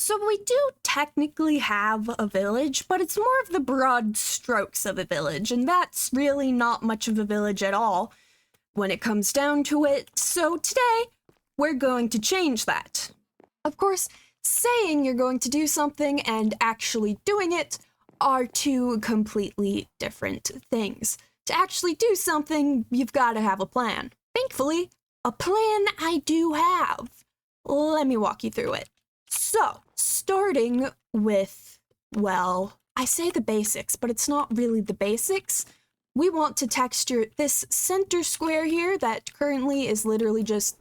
So we do technically have a village, but it's more of the broad strokes of a village, and that's really not much of a village at all when it comes down to it. So today, we're going to change that. Of course, saying you're going to do something and actually doing it are two completely different things. To actually do something, you've got to have a plan. Thankfully, a plan I do have. Let me walk you through it. So, starting with, well, I say the basics, but it's not really the basics. We want to texture this center square here that currently is literally just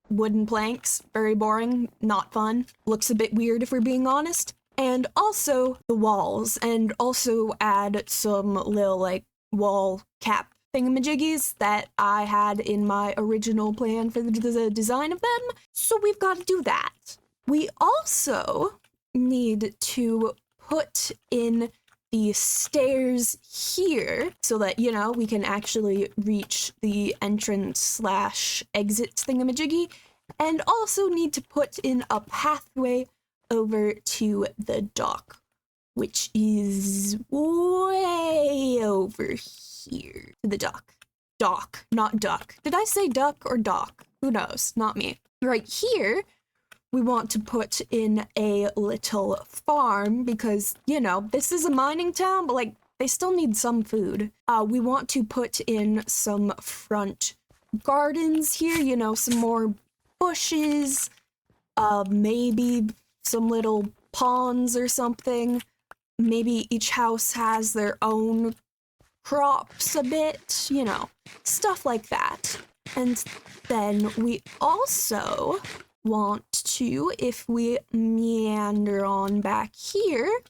wooden planks. Very boring, not fun. Looks a bit weird if we're being honest. And also the walls, and also add some little, like, wall cap thingamajiggies that I had in my original plan for the design of them. So we've got to do that. We also need to put in the stairs here so that, you know, we can actually reach the entrance slash exit thingamajiggy, and also need to put in a pathway over to the dock, which is way over here. To the dock. Dock, not duck. Did I say duck or dock? Who knows? Not me. Right here, we want to put in a little farm because, you know, this is a mining town, but, like, they still need some food. We want to put in some front gardens here, you know, some more bushes, maybe some little ponds or something. Maybe each house has their own crops a bit, you know, stuff like that. And then we also want to, if we meander on back here,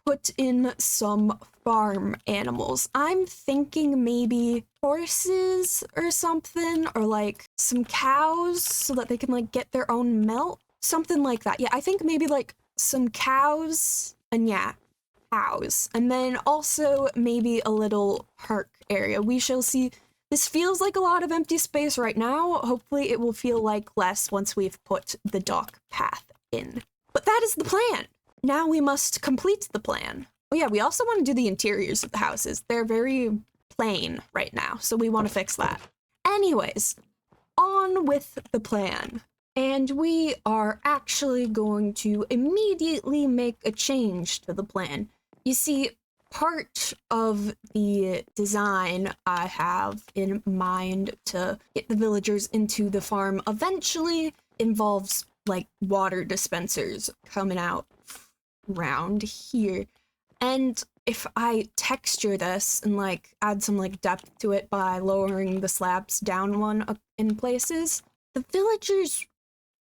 put in some farm animals. I'm thinking maybe horses or something, or like some cows so that they can like get their own milk. Something like that. Yeah, I think maybe like some cows, and yeah, cows. And then also maybe a little park area. We shall see. This feels like a lot of empty space right now. Hopefully it will feel like less once we've put the dock path in. But that is the plan. Now we must complete the plan. Oh yeah, we also want to do the interiors of the houses. They're very plain right now, so we want to fix that. Anyways, on with the plan. And we are actually going to immediately make a change to the plan. You see, part of the design I have in mind to get the villagers into the farm eventually involves like water dispensers coming out around here. And if I texture this and like add some like depth to it by lowering the slabs down one in places, the villagers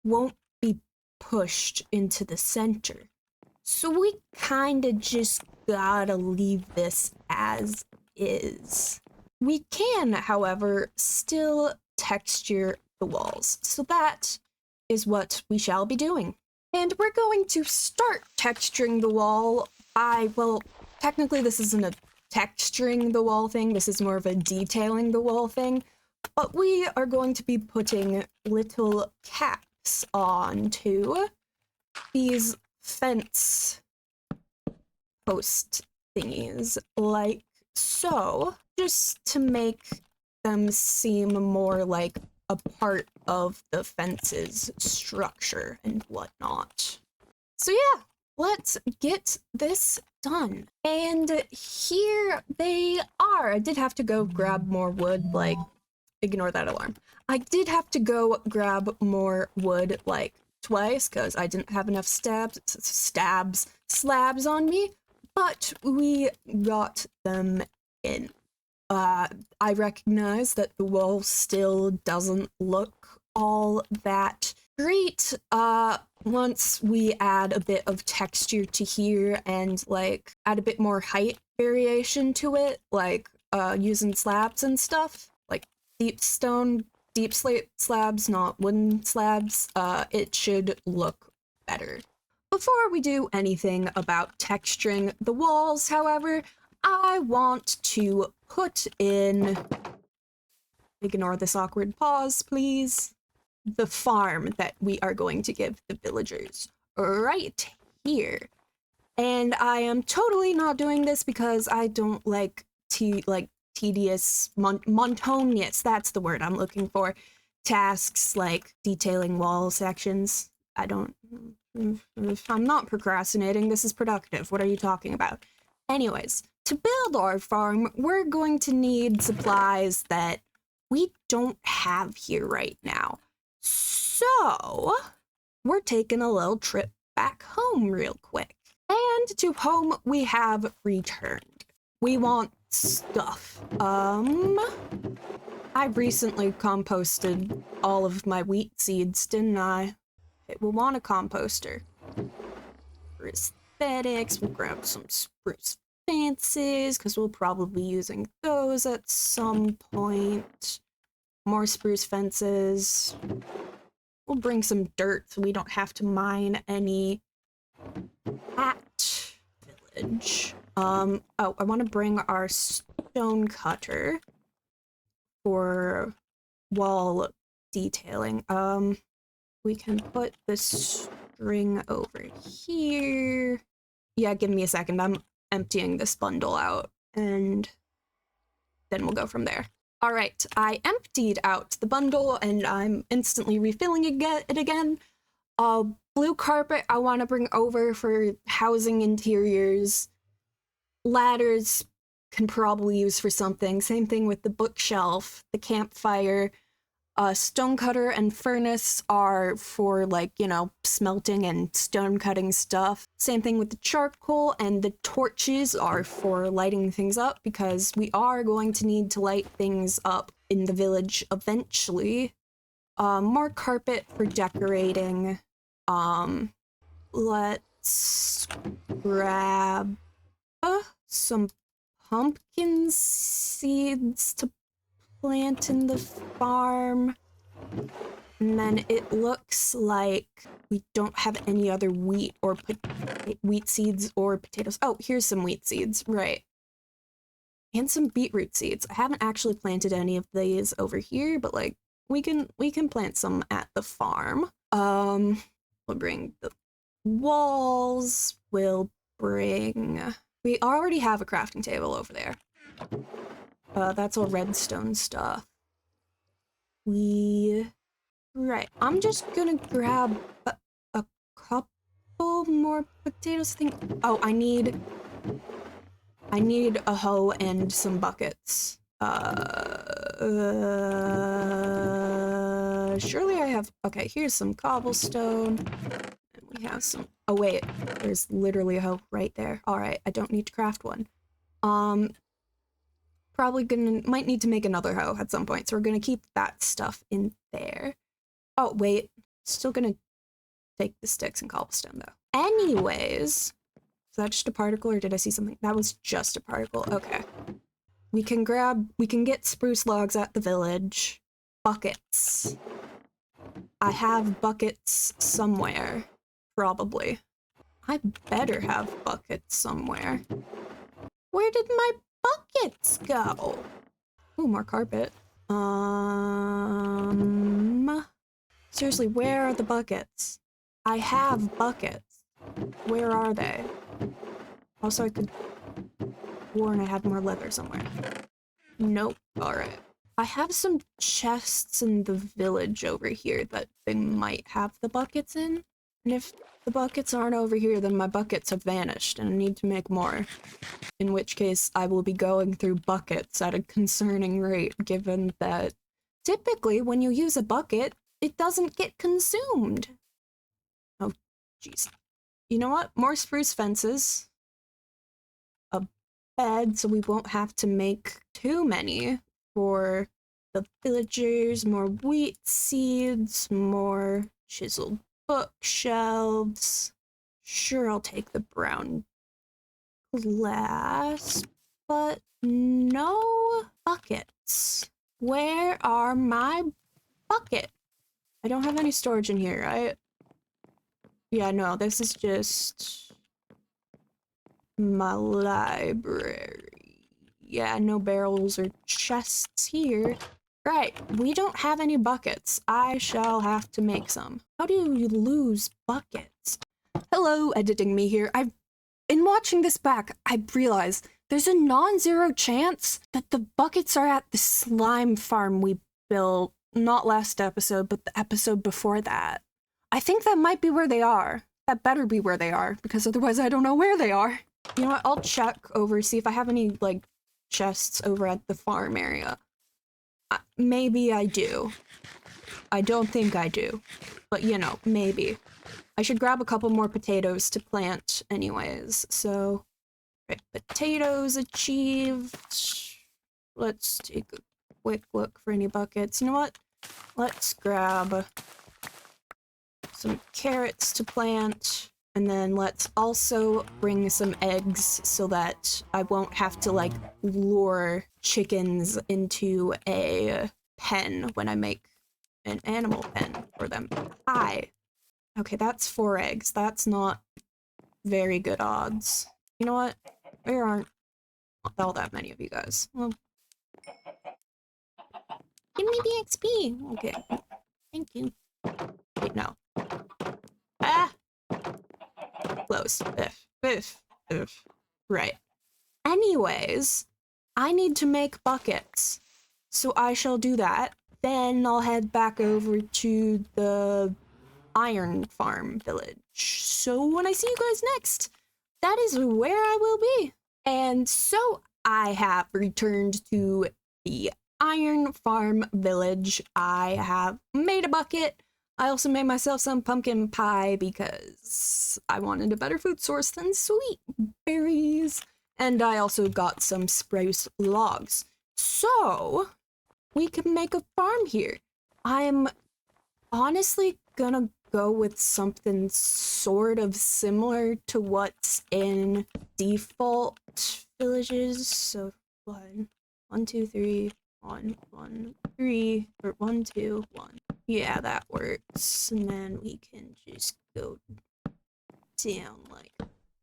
won't be pushed into the center. So we kinda just gotta leave this as is. We can, however, still texture the walls. So that is what we shall be doing. And we're going to start texturing the wall by, well, technically this isn't a texturing the wall thing, this is more of a detailing the wall thing, but we are going to be putting little caps onto these fence post thingies, like so, just to make them seem more like a part of the fence's structure and whatnot. So yeah, let's get this done. And here they are. I did have to go grab more wood, like, ignore that alarm. I did have to go grab more wood, like, twice, because I didn't have enough slabs on me, but we got them in. I recognize that the wall still doesn't look all that great. Once we add a bit of texture to here and like add a bit more height variation to it, like using slabs and stuff, like deep slate slabs, not wooden slabs, it should look better. Before we do anything about texturing the walls, however, I want to put in, ignore this awkward pause, please, the farm that we are going to give the villagers. right here. And I am totally not doing this because I don't like tedious, monotonous, that's the word I'm looking for, tasks like detailing wall sections. I'm not procrastinating, this is productive. What are you talking about? Anyways, to build our farm, we're going to need supplies that we don't have here right now. So, we're taking a little trip back home real quick. And to home we have returned. We want stuff. I recently composted all of my wheat seeds, didn't I? Okay, we'll want a composter. For aesthetics, we'll grab some spruce fences, because we'll probably be using those at some point. More spruce fences. We'll bring some dirt so we don't have to mine any at village. Oh, I want to bring our stone cutter for wall detailing. We can put the string over here. Yeah, give me a second. I'm emptying this bundle out, and then we'll go from there. All right, I emptied out the bundle, and I'm instantly refilling it again. Blue carpet I want to bring over for housing interiors. Ladders can probably use for something. Same thing with the bookshelf, the campfire. Stonecutter and furnace are for, like, you know, smelting and stone cutting stuff. Same thing with the charcoal, and the torches are for lighting things up, because we are going to need to light things up in the village eventually. More carpet for decorating. Let's grab some pumpkin seeds to plant in the farm. And then it looks like we don't have any other wheat or wheat seeds or potatoes. Oh, here's some wheat seeds, right. And some beetroot seeds. I haven't actually planted any of these over here, but like we can plant some at the farm. We'll bring the walls. We'll bring... We already have a crafting table over there. That's all redstone stuff. Right, I'm just gonna grab a couple more potatoes. Oh, I need a hoe and some buckets. Surely I have... Okay, here's some cobblestone. And we have some... Oh, wait. There's literally a hoe right there. Alright, I don't need to craft one. Probably might need to make another hoe at some point, so we're gonna keep that stuff in there. Oh, wait. Still gonna take the sticks and cobblestone, though. Anyways... Is that just a particle, or did I see something? That was just a particle. Okay. We can get spruce logs at the village. Buckets. I have buckets somewhere. Probably. I better have buckets somewhere. Where did my buckets go? Ooh, more carpet. Seriously, where are the buckets? I have buckets. Where are they? Also, I could warn I had more leather somewhere. Nope. Alright. I have some chests in the village over here that they might have the buckets in. And if the buckets aren't over here, then my buckets have vanished and I need to make more. In which case, I will be going through buckets at a concerning rate, given that typically when you use a bucket, it doesn't get consumed. Oh, jeez. You know what? More spruce fences. A bed, so we won't have to make too many for the villagers. More wheat seeds, more chiseled bookshelves. Sure, I'll take the brown glass, but no buckets. Where are my buckets? I don't have any storage in here, right? Yeah, no, this is just my library. Yeah, no barrels or chests here. Right, we don't have any buckets. I shall have to make some. How do you lose buckets? Hello, editing me here. In watching this back, I realized there's a non-zero chance that the buckets are at the slime farm we built, not last episode, but the episode before that. I think that might be where they are. That better be where they are, because otherwise I don't know where they are. You know what, I'll check over, see if I have any, like, chests over at the farm area. Maybe I do. I don't think I do. But, you know, maybe. I should grab a couple more potatoes to plant anyways, so... Right, potatoes achieved. Let's take a quick look for any buckets. You know what? Let's grab some carrots to plant, and then let's also bring some eggs so that I won't have to, like, lure chickens into a pen when I make an animal pen for them. Hi. Okay, that's 4 eggs. That's not very good odds. You know what? There aren't all that many of you guys. Well, give me the XP. Okay. Thank you. Wait, no. Ah! Close. If. Right. Anyways, I need to make buckets. So I shall do that. Then I'll head back over to the iron farm village. So when I see you guys next, that is where I will be. And so I have returned to the iron farm village. I have made a bucket. I also made myself some pumpkin pie because I wanted a better food source than sweet berries. And I also got some spruce logs. So we can make a farm here. I'm honestly gonna go with something sort of similar to what's in default villages. So 1, 2, 3, 1, 1, 3, or 1, 2, 1. Yeah, that works. And then we can just go down like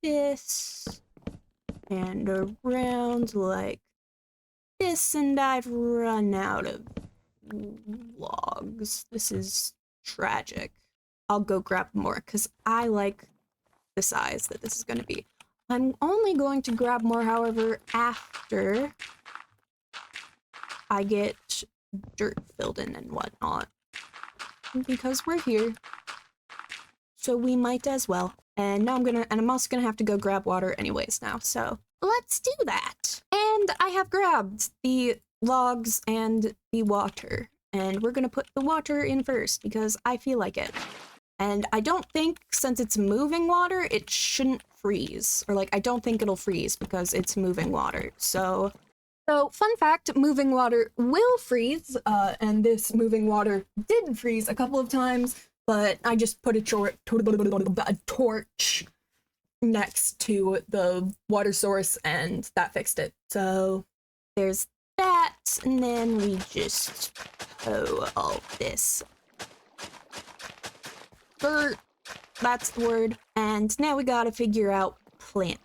this and around like this, and I've run out of logs. This is tragic. I'll go grab more because I like the size that this is going to be. I'm only going to grab more, however, after I get dirt filled in and whatnot. Because we're here. So we might as well. And now I'm also gonna have to go grab water anyways now. So let's do that. And I have grabbed the logs and the water. And we're gonna put the water in first because I feel like it. And I don't think, since it's moving water, it shouldn't freeze. Or, like, I don't think it'll freeze because it's moving water. So fun fact, moving water will freeze. And this moving water did freeze a couple of times, but I just put a torch next to the water source, and that fixed it. So there's that, and then we just hoe all this dirt, that's the word. And now we gotta figure out plant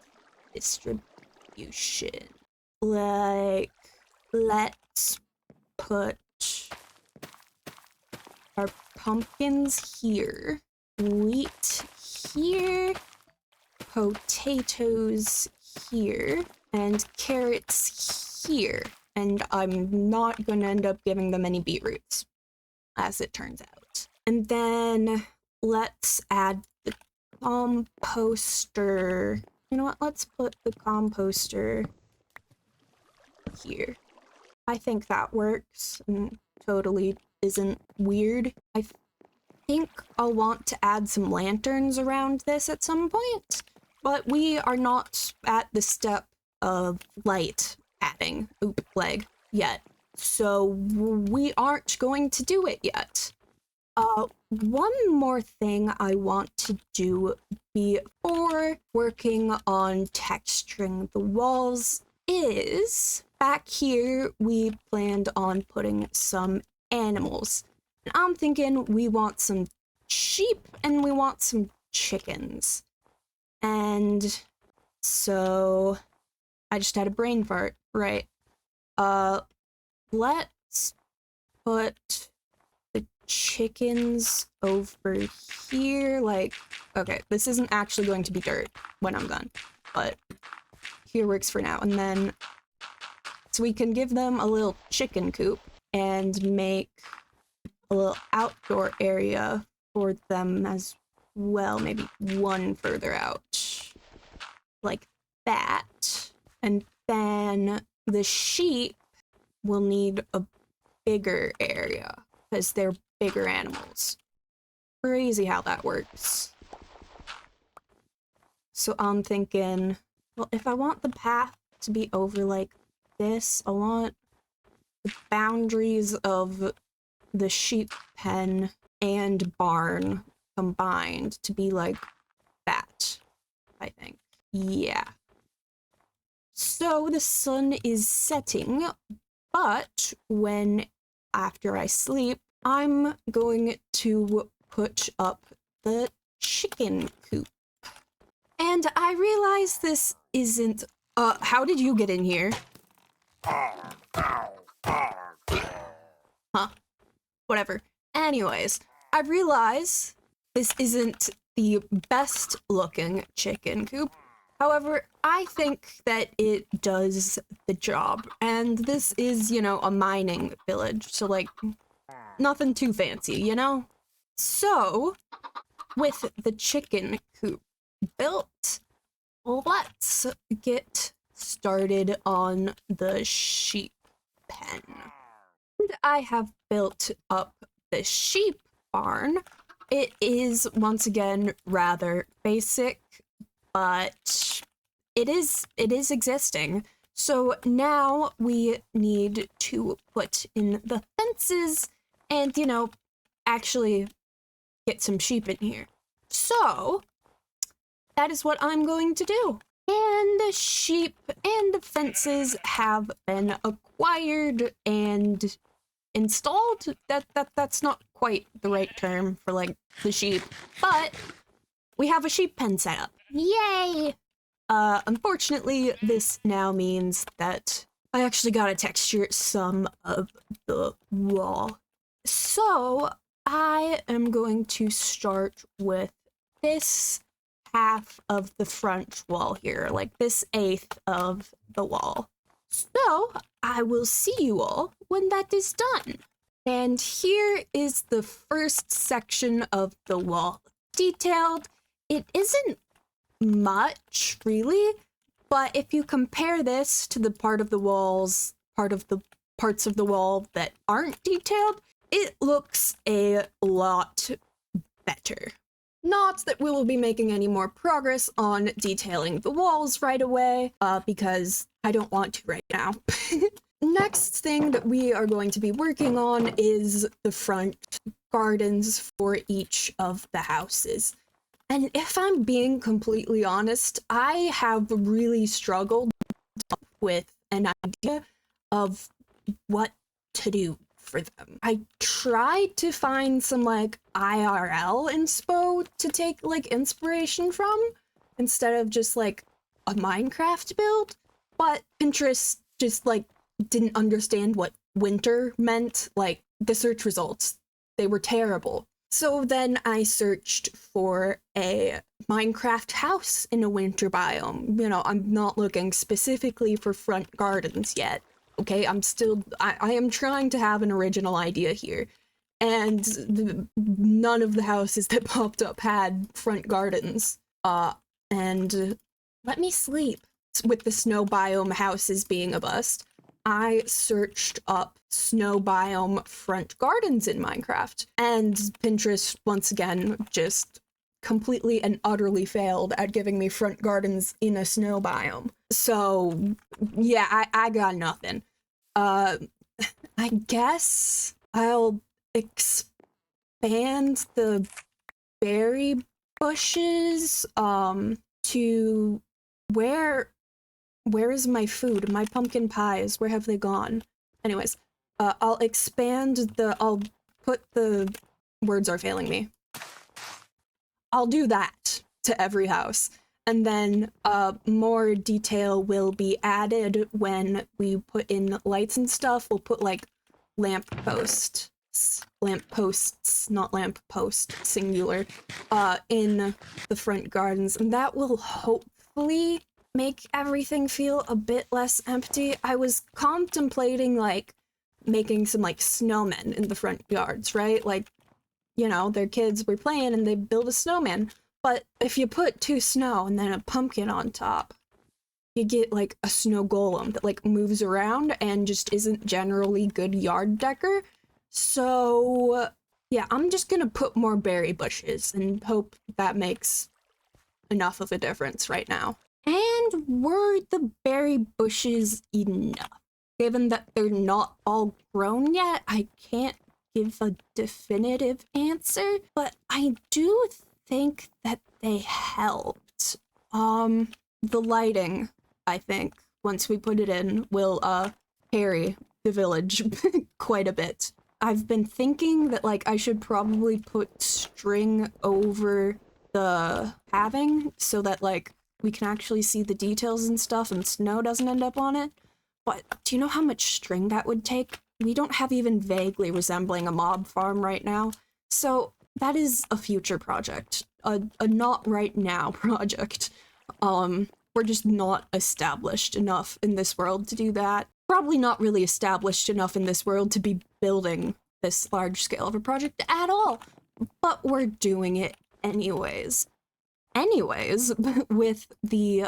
distribution. Like, let's put our pumpkins here, wheat here, potatoes here, and carrots here. And I'm not gonna end up giving them any beetroots, as it turns out. And then let's add the composter. You know what? Let's put the composter here. I think that works and totally isn't weird. I think I'll want to add some lanterns around this at some point, but we are not at the step of light adding leg yet, so we aren't going to do it yet. One more thing I want to do before working on texturing the walls is, back here we planned on putting some animals. And I'm thinking we want some sheep and we want some chickens. And so I just had a brain fart, right? Let's put the chickens over here. Like, okay, this isn't actually going to be dirt when I'm done, but here works for now. And then, so we can give them a little chicken coop and make a little outdoor area for them as well, maybe one further out, like that. And then the sheep will need a bigger area because they're bigger animals. Crazy how that works. So I'm thinking, well, if I want the path to be over like this, I want the boundaries of the sheep pen and barn combined to be like that, I think. Yeah. So the sun is setting, but after I sleep, I'm going to put up the chicken coop. And I realize this isn't, how did you get in here? Huh. Whatever. Anyways, I realize this isn't the best looking chicken coop. However, I think that it does the job. And this is, you know, a mining village. So, like, nothing too fancy, you know? So, with the chicken coop built, let's get started on the sheep pen. And I have built up the sheep barn. It is, once again, rather basic, but it is existing. So now we need to put in the fences and, you know, actually get some sheep in here. So that is what I'm going to do. And the sheep and the fences have been acquired and installed. That's not quite the right term for like the sheep, but we have a sheep pen set up. Yay! Unfortunately, this now means that I actually gotta texture some of the wall. So I am going to start with this half of the front wall here, like this eighth of the wall. So I will see you all when that is done. And here is the first section of the wall detailed. It isn't much, really, but if you compare this to the parts of the wall that aren't detailed, it looks a lot better. Not that we will be making any more progress on detailing the walls right away, because I don't want to right now. Next thing that we are going to be working on is the front gardens for each of the houses. And if I'm being completely honest, I have really struggled with an idea of what to do for them. I tried to find some like IRL inspo to take like inspiration from instead of just like a Minecraft build, but Pinterest just like didn't understand what winter meant. Like the search results, they were terrible. So then I searched for a Minecraft house in a winter biome. You know, I'm not looking specifically for front gardens yet. Okay, I am trying to have an original idea here. And none of the houses that popped up had front gardens. And let me sleep. With the snow biome houses being a bust, I searched up snow biome front gardens in Minecraft. And Pinterest, once again, just completely and utterly failed at giving me front gardens in a snow biome. So, yeah, I got nothing. I guess I'll expand the berry bushes, to where is my food? My pumpkin pies, where have they gone? Anyways, I'll put the words are failing me. I'll do that to every house. And then more detail will be added when we put in lights and stuff. We'll put like lamp post lamp posts, not lamp post, singular, in the front gardens, and that will hopefully make everything feel a bit less empty. I was contemplating, like, making some, like, snowmen in the front yards, right? Like, you know, their kids were playing and they build a snowman. But if you put 2 snow and then a pumpkin on top, you get, like, a snow golem that, like, moves around and just isn't generally good yard decor. So, yeah, I'm just gonna put more berry bushes and hope that makes enough of a difference right now. And were the berry bushes enough? Given that they're not all grown yet, I can't give a definitive answer, but I do think that they helped. The lighting, I think, once we put it in, will, carry the village quite a bit. I've been thinking that, like, I should probably put string over the halving so that, like, we can actually see the details and stuff and snow doesn't end up on it. But do you know how much string that would take? We don't have even vaguely resembling a mob farm right now. So that is a future project. A not right now project. We're just not established enough in this world to do that. Probably not really established enough in this world to be building this large scale of a project at all. But we're doing it anyways. With the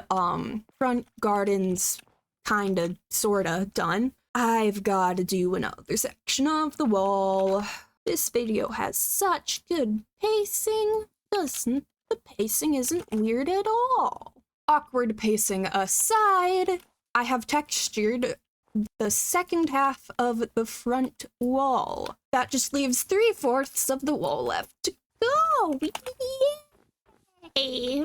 front gardens kinda sorta done, I've got to do another section of the wall. This video has such good pacing. The pacing isn't weird at all. Awkward pacing aside, I have textured the second half of the front wall. That just leaves 3/4 of the wall left to go. Yay!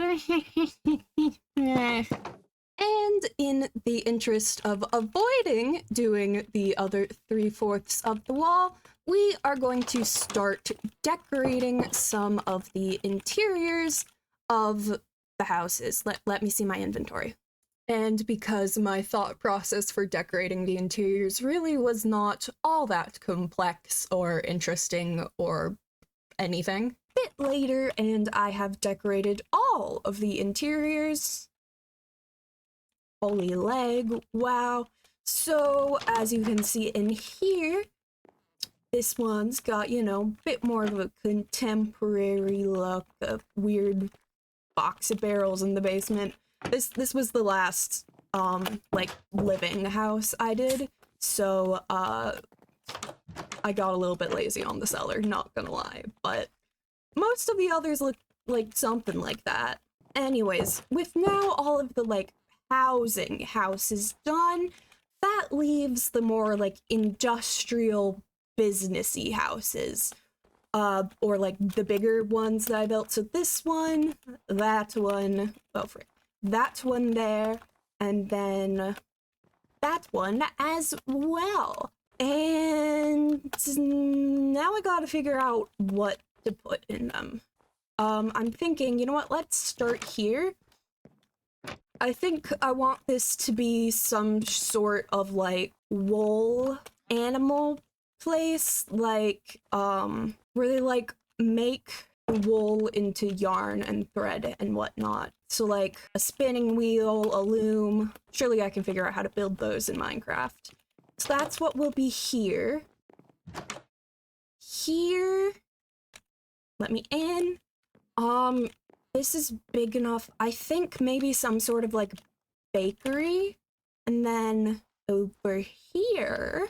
And in the interest of avoiding doing the other 3/4 of the wall, we are going to start decorating some of the interiors of the houses. Let me see my inventory. And because my thought process for decorating the interiors really was not all that complex or interesting or anything, a bit later, and I have decorated all of the interiors. Holy leg, wow. So, as you can see in here, this one's got, you know, a bit more of a contemporary look, a weird box of barrels in the basement. This was the last, like, living house I did, so, I got a little bit lazy on the cellar, not gonna lie, but most of the others look like something like that. Anyways, with now all of the, like, housing houses done, that leaves the more, like, industrial, businessy houses. Or, like, the bigger ones that I built. So this one, that one, oh, frick. That one there, and then that one as well. And now I gotta figure out what to put in them. I'm thinking, you know what, let's start here. I think I want this to be some sort of, like, wool animal place, like, where they, like, make wool into yarn and thread and whatnot. So, like, a spinning wheel, a loom. Surely I can figure out how to build those in Minecraft. So that's what will be here. Here. Let me in. This is big enough. I think maybe some sort of, like, bakery. And then over here,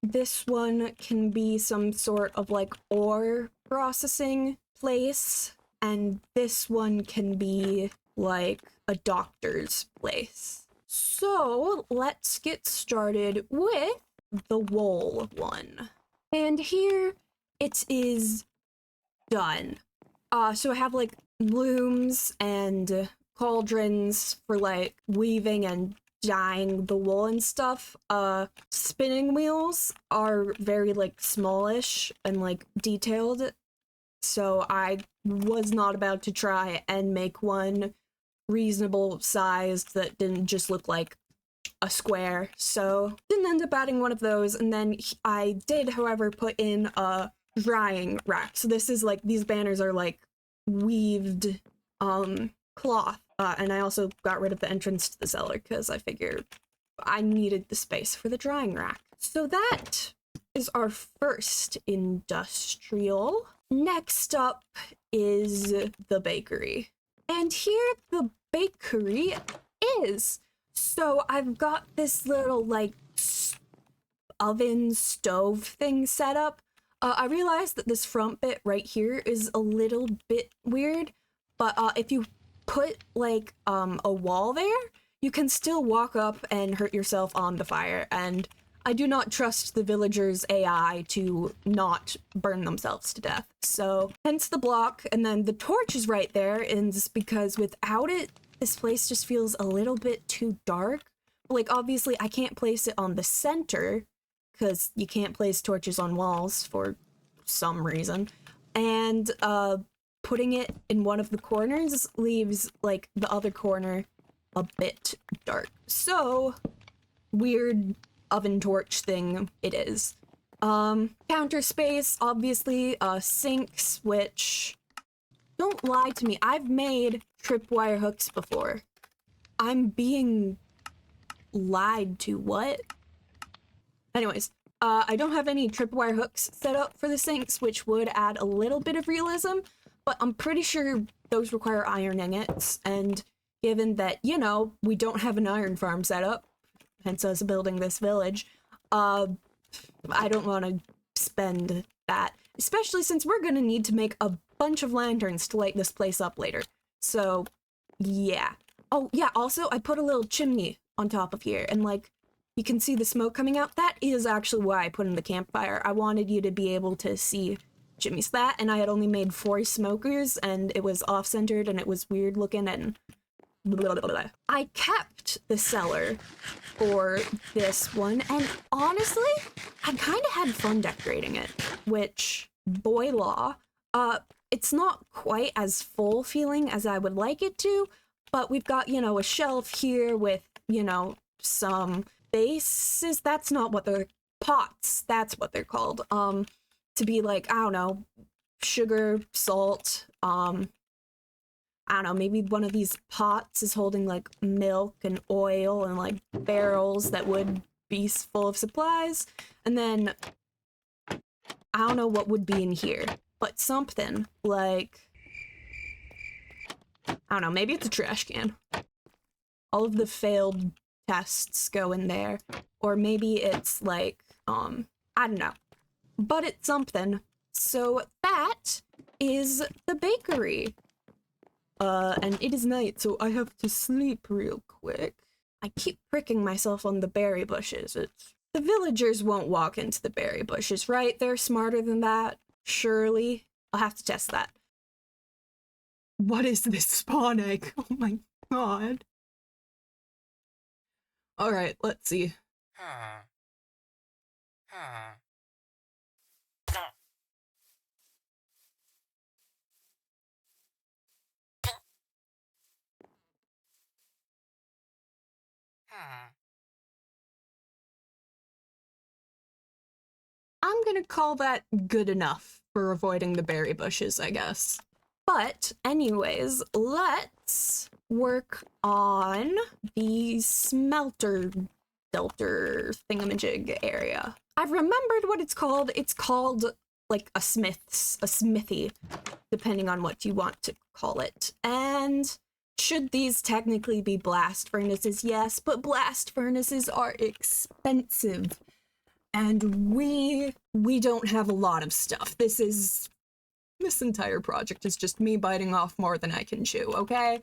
this one can be some sort of, like, ore processing place. And this one can be, like, a doctor's place. So, let's get started with the wool one. And here, it is done. So I have, like, looms and cauldrons for, like, weaving and dyeing the wool and stuff. Spinning wheels are very, like, smallish and, like, detailed. So I was not about to try and make one reasonable sized that didn't just look like a square, so didn't end up adding one of those. And then I did, however, put in a drying rack. So this is like, these banners are like weaved cloth. And I also got rid of the entrance to the cellar because I figured I needed the space for the drying rack. So that is our first industrial. Next up is the bakery. And here the bakery is. So I've got this little like oven stove thing set up. I realized that this front bit right here is a little bit weird, but if you put like a wall there, you can still walk up and hurt yourself on the fire, and I do not trust the villagers' AI to not burn themselves to death. So hence the block, and then the torch is right there, and it's because without it, this place just feels a little bit too dark. Like, obviously, I can't place it on the center, because you can't place torches on walls for some reason. And putting it in one of the corners leaves, like, the other corner a bit dark. So, weird oven torch thing it is. Counter space, obviously, sinks, which, don't lie to me, I've made tripwire hooks before. I'm being lied to, what? Anyways, I don't have any tripwire hooks set up for the sinks, which would add a little bit of realism, but I'm pretty sure those require iron ingots, and given that, you know, we don't have an iron farm set up, hence us building this village, I don't want to spend that, especially since we're gonna need to make a bunch of lanterns to light this place up later. So, yeah. Oh, yeah, also, I put a little chimney on top of here, and, like, you can see the smoke coming out. That is actually why I put in the campfire. I wanted you to be able to see Jimmy's that, and I had only made 4 smokers, and it was off-centered, and it was weird looking, and blah, blah, blah. I kept the cellar for this one, and honestly, I kind of had fun decorating it, which, boy law, it's not quite as full feeling as I would like it to, but we've got, you know, a shelf here with, you know, some bases. That's not what they're, pots, that's what they're called, to be like, I don't know, sugar, salt, I don't know, maybe one of these pots is holding like milk and oil and like barrels that would be full of supplies, and then I don't know what would be in here, but something like, I don't know, maybe it's a trash can. All of the failed tests go in there, or maybe it's like, I don't know, but it's something. So that is the bakery. And it is night, so I have to sleep real quick. I keep pricking myself on the berry bushes. The villagers won't walk into the berry bushes, right? They're smarter than that, surely. I'll have to test that. What is this spawn egg? Oh my god. Alright, let's see. I'm gonna call that good enough for avoiding the berry bushes, I guess. But anyways, let's work on the smelter thingamajig area. I've remembered what it's called. It's called like a smithy, depending on what you want to call it. And should these technically be blast furnaces? Yes, but blast furnaces are expensive. And we don't have a lot of stuff. This entire project is just me biting off more than I can chew, okay?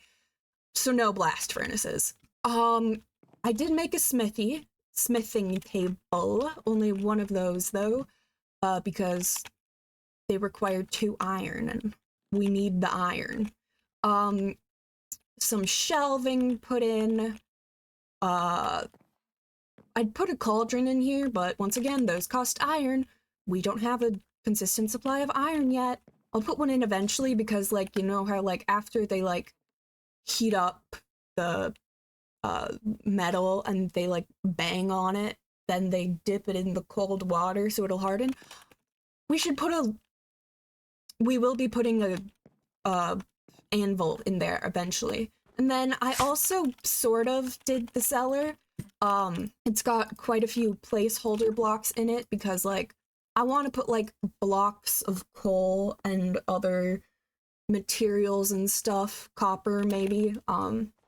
So no blast furnaces. I did make a smithing table, only one of those though, because they require 2 iron and we need the iron. Some shelving put in, I'd put a cauldron in here, but once again, those cost iron. We don't have a consistent supply of iron yet. I'll put one in eventually because, like, you know how, like, after they, like, heat up the metal and they like bang on it, then they dip it in the cold water so it'll harden. We will be putting a anvil in there eventually. And then I also sort of did the cellar. It's got quite a few placeholder blocks in it because like I want to put like blocks of coal and other materials and stuff, copper maybe,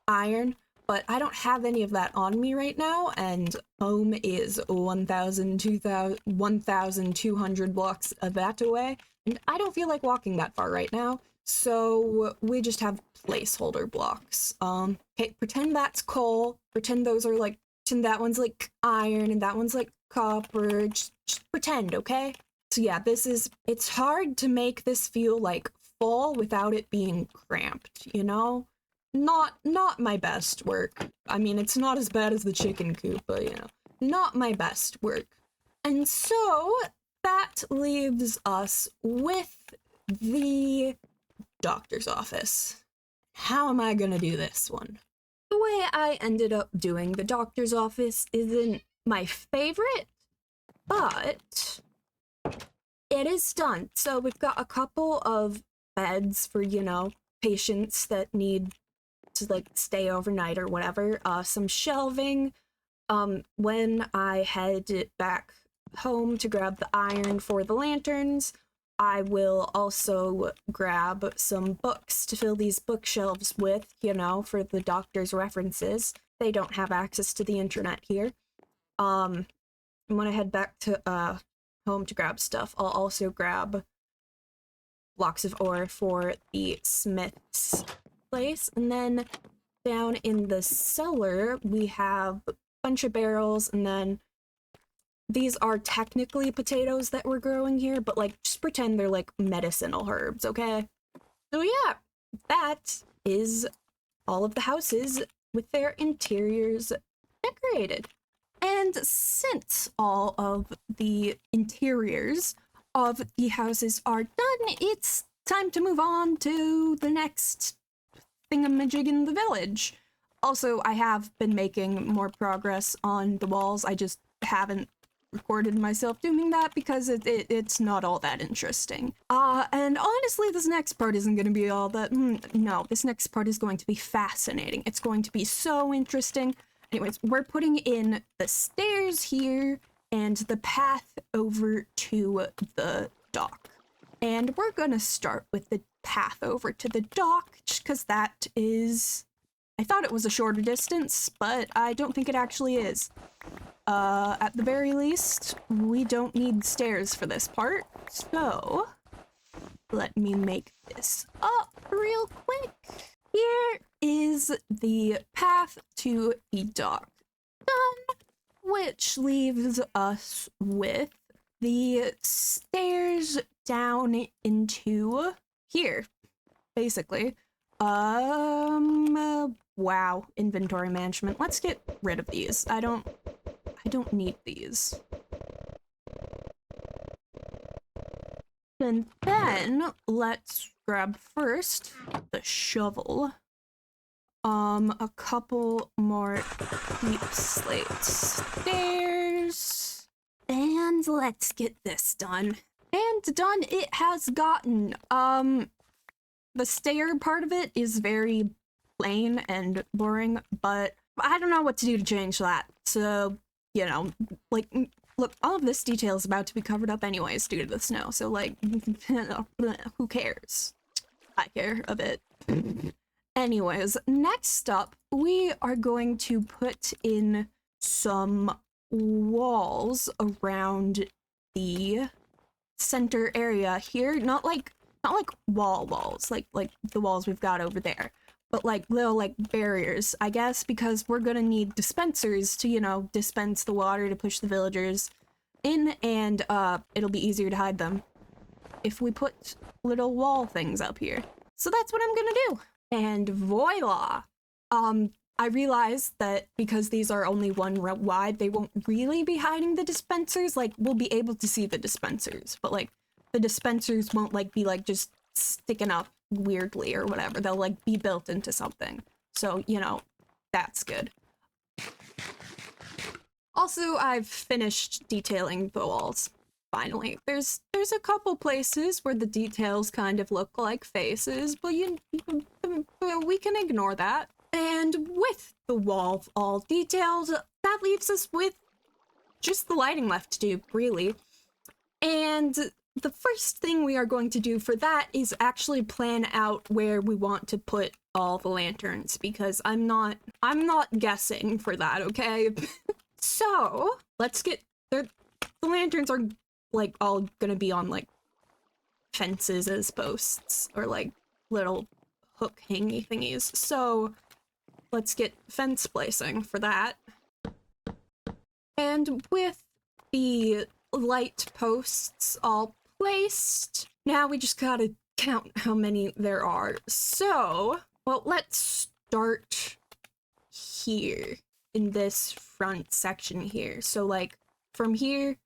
iron, but I don't have any of that on me right now, and home is 1,200 blocks of that away, and I don't feel like walking that far right now, so we just have placeholder blocks. Okay, pretend that's coal, pretend those are like, pretend that one's like iron, and that one's like copper, just pretend, okay? So yeah, it's hard to make this feel like full without it being cramped, you know? Not my best work. I mean, it's not as bad as the chicken coop, but you know, not my best work. And so that leaves us with the doctor's office. How am I gonna do this one? The way I ended up doing the doctor's office isn't my favorite, but it is done. So we've got a couple of beds for, you know, patients that need to like stay overnight or whatever, some shelving. When I head back home to grab the iron for the lanterns, I will also grab some books to fill these bookshelves with, you know, for the doctor's references. They don't have access to the internet here. And when I head back to home to grab stuff, I'll also grab blocks of ore for the smith's place. And then down in the cellar, we have a bunch of barrels, and then these are technically potatoes that we're growing here, but like just pretend they're like medicinal herbs, okay? So yeah, that is all of the houses with their interiors decorated. And since all of the interiors of the houses are done, it's time to move on to the next thingamajig in the village. Also, I have been making more progress on the walls. I just haven't recorded myself doing that because it's not all that interesting. And honestly, this next part isn't going to be all that. No, this next part is going to be fascinating. It's going to be so interesting. Anyways, we're putting in the stairs here and the path over to the dock. And we're gonna start with the path over to the dock, just because that is... I thought it was a shorter distance, but I don't think it actually is. At the very least, we don't need stairs for this part, so let me make this up real quick. Here is the path to the dock done, which leaves us with the stairs down into here, basically. Wow, inventory management. Let's get rid of these. I don't need these. And then let's grab first the shovel. A couple more deep slate stairs. And let's get this done. And done it has gotten. The stair part of it is very plain and boring, but I don't know what to do to change that. So, you know, like, look, all of this detail is about to be covered up anyways due to the snow, so, like, who cares? I care a bit. Anyways, next up, we are going to put in some walls around the center area here. Not like walls, like the walls we've got over there, but like little like barriers, I guess, because we're gonna need dispensers to, you know, dispense the water to push the villagers in, and it'll be easier to hide them if we put little wall things up here. So that's what I'm gonna do. And voila! I realized that because these are only one row wide, they won't really be hiding the dispensers. Like, we'll be able to see the dispensers, but like the dispensers won't like be like just sticking up weirdly or whatever. They'll like be built into something. So, you know, that's good. Also, I've finished detailing the walls. Finally, there's a couple places where the details kind of look like faces, but we can ignore that. And with the wall all detailed, that leaves us with just the lighting left to do, really. And the first thing we are going to do for that is actually plan out where we want to put all the lanterns, because I'm not guessing for that, okay? So, let's get the lanterns are like all gonna be on like fences as posts or like little hook hangy thingies. So, let's get fence placing for that. And with the light posts all placed, now we just gotta count how many there are. So, well, let's start here in this front section here. So, like, from here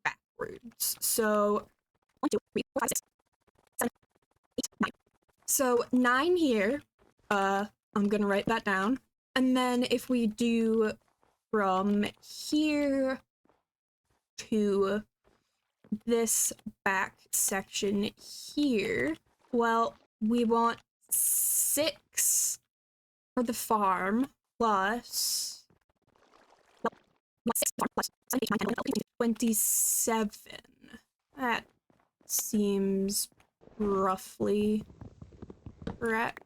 backwards. So, 1, 2, 3, 4, 5, 6, 7, 8, 9. So, 9 here. I'm gonna write that down. And then if we do from here to this back section here, well, we want 6 for the farm plus 27. That seems roughly correct.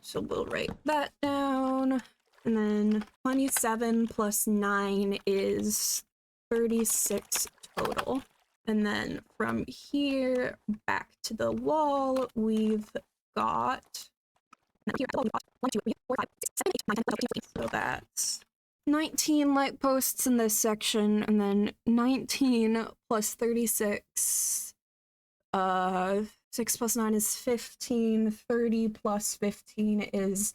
So we'll write that down. And then 27 plus 9 is 36 total. And then from here back to the wall, we've got 1, 2, 3, 4, 5, 6, 7, 8, 9, 10, 11, 12, 13, 14. So that's 19 light posts in this section, and then 19 plus 36. 6 plus 9 is 15. 30 plus 15 is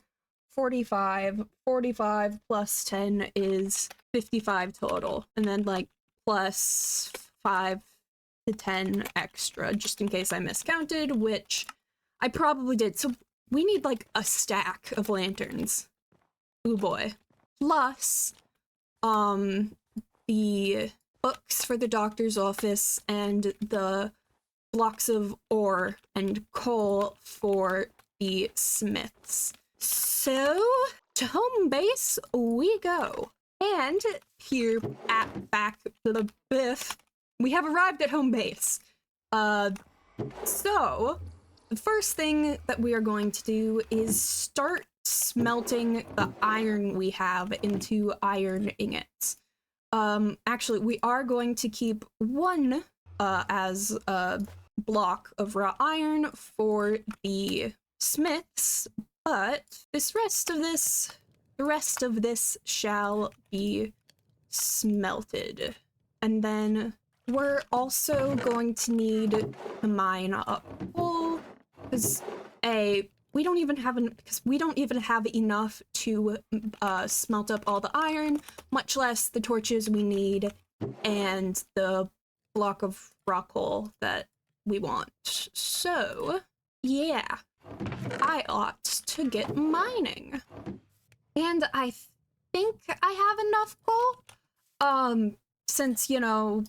45. 45 plus 10 is 55 total. And then, like, plus 5 to 10 extra, just in case I miscounted, which I probably did. So we need, like, a stack of lanterns. Ooh boy. Plus, the books for the doctor's office and the blocks of ore and coal for the smiths. So, to home base we go. And here at back to the Biff, we have arrived at home base. So, the first thing that we are going to do is start smelting the iron we have into iron ingots. Actually, we are going to keep one as a block of raw iron for the smiths, but the rest of this shall be smelted. And then we're also going to need to mine up coal, because we don't even have enough to smelt up all the iron, much less the torches we need and the block of raw coal that we want. So, yeah, I ought to get mining. And I think I have enough coal. Since, you know,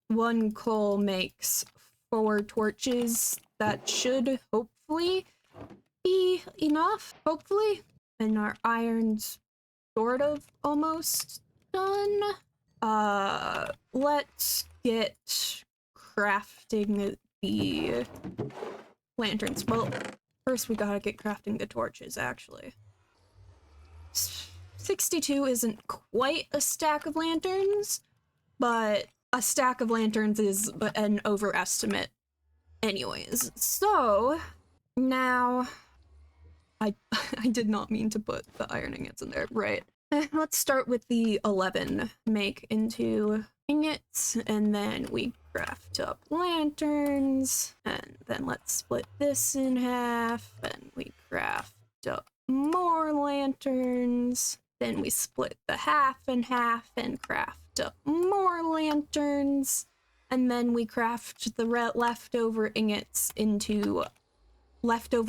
1 coal makes 4 torches, that should hopefully be enough, hopefully. And our iron's sort of almost done. Let's get crafting the lanterns. Well, first we gotta get crafting the torches, actually. 62 isn't quite a stack of lanterns, but a stack of lanterns is an overestimate anyways. So, now, I did not mean to put the iron ingots in there, right. Let's start with the 11 make into ingots, and then we craft up lanterns, and then let's split this in half, and we craft up more lanterns, then we split the half in half and craft up more lanterns, and then we craft the leftover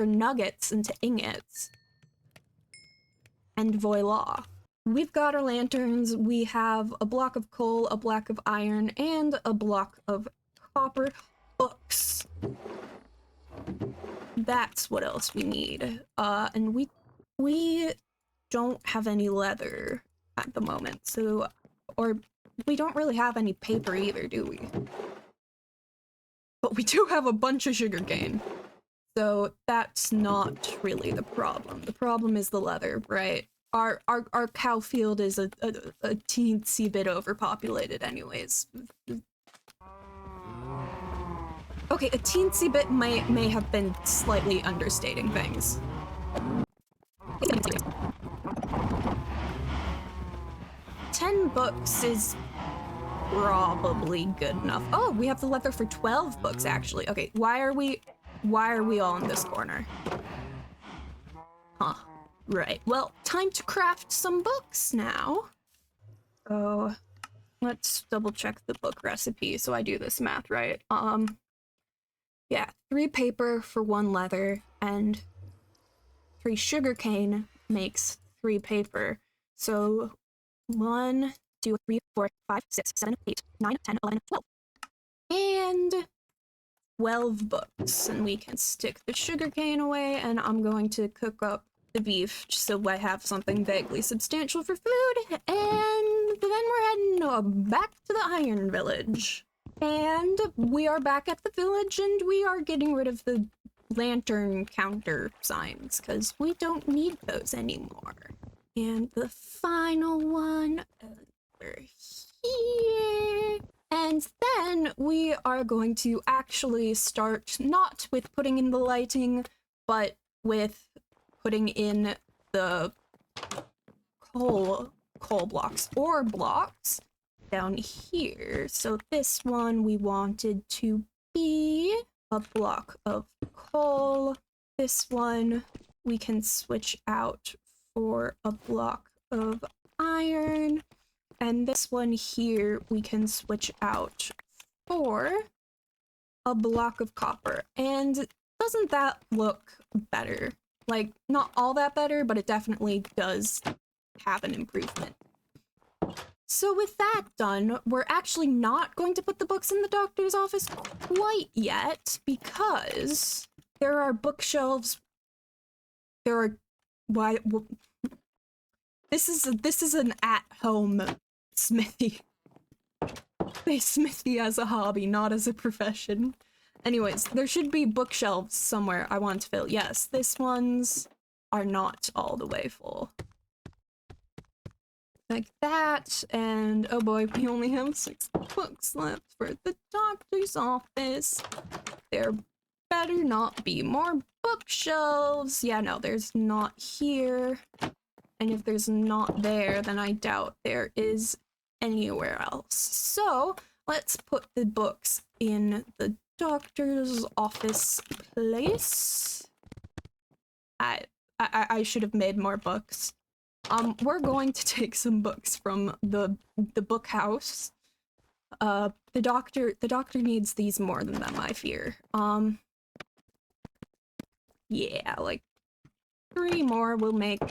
nuggets into ingots, and voila. we've got our lanterns, we have a block of coal, a block of iron, and a block of copper. Books. That's what else we need. And we don't have any leather at the moment, so, or we don't really have any paper either, do we? But we do have a bunch of sugarcane. So that's not really the problem. The problem is the leather, right? Our cow field is a teensy bit overpopulated anyways. Okay, a teensy bit may have been slightly understating things. 10 books is probably good enough. Oh, we have the leather for 12 books actually. Okay, why are we all in this corner? Huh. Right. Well, time to craft some books now. So, let's double check the book recipe so I do this math right. Yeah, 3 paper for 1 leather, and 3 sugarcane makes 3 paper. So 1, 2, 3, 4, 5, 6, 7, 8, 9, 10, 11, 12. And 12 books, and we can stick the sugarcane away, and I'm going to cook up the beef just so I have something vaguely substantial for food, and then we're heading back to the Iron Village. And we are back at the village, and we are getting rid of the lantern counter signs, because we don't need those anymore. And the final one over here. And then we are going to actually start not with putting in the lighting, but with putting in the coal blocks or blocks down here. So this one we wanted to be a block of coal. This one we can switch out for a block of iron. And this one here we can switch out for a block of copper. And doesn't that look better? Like, not all that better, but it definitely does have an improvement. So with that done, we're actually not going to put the books in the doctor's office quite yet, because there are bookshelves. There are this is an at-home smithy. They smithy as a hobby, not as a profession. Anyways, there should be bookshelves somewhere I want to fill. Yes, this ones are not all the way full. Like that, and oh boy, we only have 6 books left for the doctor's office. There better not be more bookshelves. Yeah, no, there's not here. And if there's not there, then I doubt there is anywhere else. So let's put the books in the doctor's office place. I should have made more books. We're going to take some books from the book house. The doctor needs these more than them, I fear. Yeah, like 3 more will make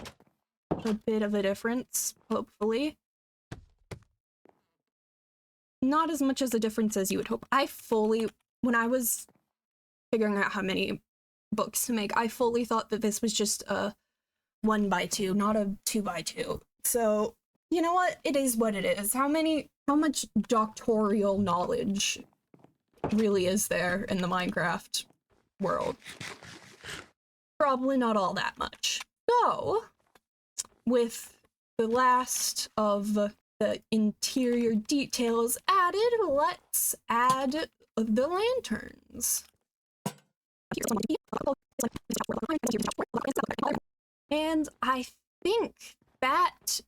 a bit of a difference, hopefully. Not as much as a difference as you would hope. When I was figuring out how many books to make, I fully thought that this was just a 1x2, not a 2x2. So, you know what? It is what it is. How much doctorial knowledge really is there in the Minecraft world? Probably not all that much. So, with the last of the interior details added, let's add the lanterns. And I think that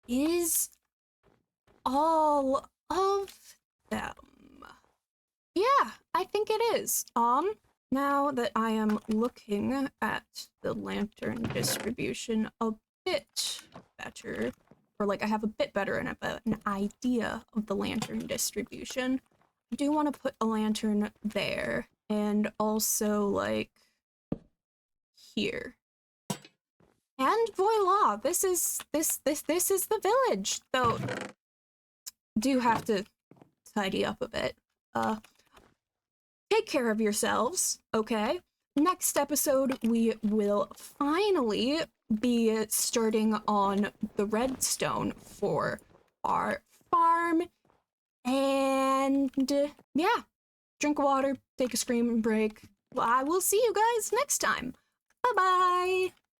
is all of them. Yeah, I think it is. Now that I am looking at the lantern distribution a bit better, or like I have a bit better an idea of the lantern distribution, I do want to put a lantern there, and also like here. And voila, this is the village. Though do have to tidy up a bit. Take care of yourselves, okay? Next episode, we will finally be starting on the redstone for our farm. And yeah, drink water, take a screaming break. I will see you guys next time. Bye-bye!